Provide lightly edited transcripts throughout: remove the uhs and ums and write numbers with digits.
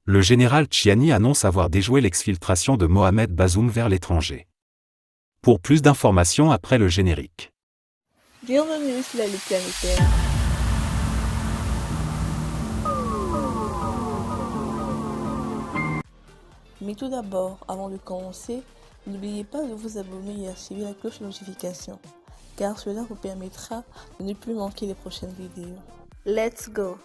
Le général Tchiani annonce avoir déjoué l'exfiltration de Mohamed Bazoum vers l'étranger. Pour plus d'informations après le générique. Bienvenue sur la Ligue planétaire. Mais tout d'abord, avant de commencer, n'oubliez pas de vous abonner et activer la cloche de notification, car cela vous permettra de ne plus manquer les prochaines vidéos. Let's go!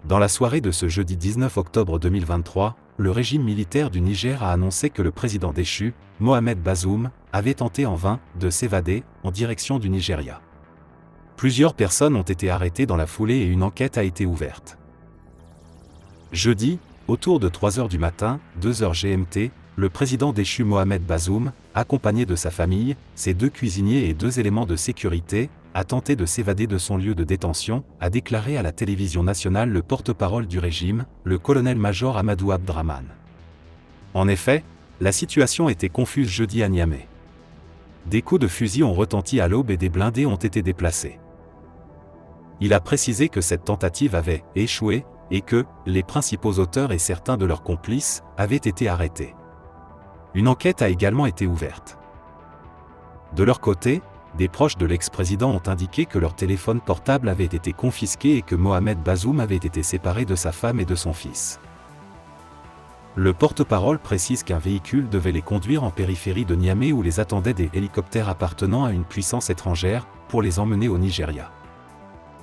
Dans la soirée de ce jeudi 19 octobre 2023, le régime militaire du Niger a annoncé que le président déchu, Mohamed Bazoum, avait tenté en vain de s'évader en direction du Nigeria. Plusieurs personnes ont été arrêtées dans la foulée et une enquête a été ouverte. Jeudi, autour de 3h du matin, 2h GMT, le président déchu Mohamed Bazoum, accompagné de sa famille, ses 2 cuisiniers et 2 éléments de sécurité, a tenté de s'évader de son lieu de détention, a déclaré à la télévision nationale le porte-parole du régime, le colonel-major Amadou Abdraman. En effet, la situation était confuse jeudi à Niamey. Des coups de fusil ont retenti à l'aube et des blindés ont été déplacés. Il a précisé que cette tentative avait échoué et que les principaux auteurs et certains de leurs complices avaient été arrêtés. Une enquête a également été ouverte. De leur côté, des proches de l'ex-président ont indiqué que leur téléphone portable avait été confisqué et que Mohamed Bazoum avait été séparé de sa femme et de son fils. Le porte-parole précise qu'un véhicule devait les conduire en périphérie de Niamey où les attendaient des hélicoptères appartenant à une puissance étrangère pour les emmener au Nigeria.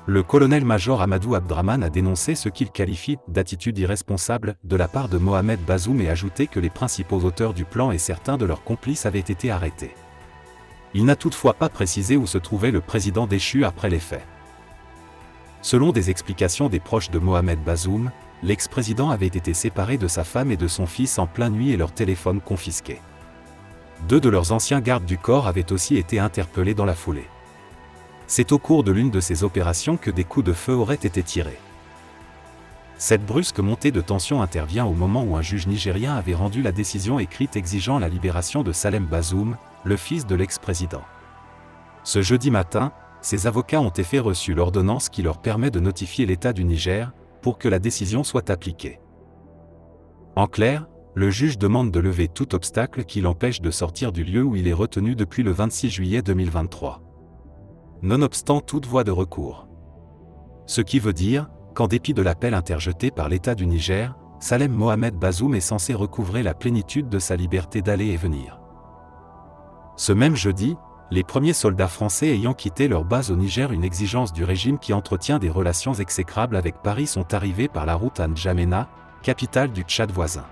Le colonel-major Amadou Abdraman a dénoncé ce qu'il qualifie d'attitude irresponsable de la part de Mohamed Bazoum et ajouté que les principaux auteurs du plan et certains de leurs complices avaient été arrêtés. Il n'a toutefois pas précisé où se trouvait le président déchu après les faits. Selon des explications des proches de Mohamed Bazoum, l'ex-président avait été séparé de sa femme et de son fils en pleine nuit et leur téléphone confisqué. 2 de leurs anciens gardes du corps avaient aussi été interpellés dans la foulée. C'est au cours de l'une de ces opérations que des coups de feu auraient été tirés. Cette brusque montée de tension intervient au moment où un juge nigérien avait rendu la décision écrite exigeant la libération de Salem Bazoum, le fils de l'ex-président. Ce jeudi matin, ses avocats ont reçu l'ordonnance qui leur permet de notifier l'État du Niger pour que la décision soit appliquée. En clair, le juge demande de lever tout obstacle qui l'empêche de sortir du lieu où il est retenu depuis le 26 juillet 2023. Nonobstant toute voie de recours. Ce qui veut dire qu'en dépit de l'appel interjeté par l'État du Niger, Salem Mohamed Bazoum est censé recouvrer la plénitude de sa liberté d'aller et venir. Ce même jeudi, les premiers soldats français ayant quitté leur base au Niger, une exigence du régime qui entretient des relations exécrables avec Paris, sont arrivés par la route à N'Djamena, capitale du Tchad voisin.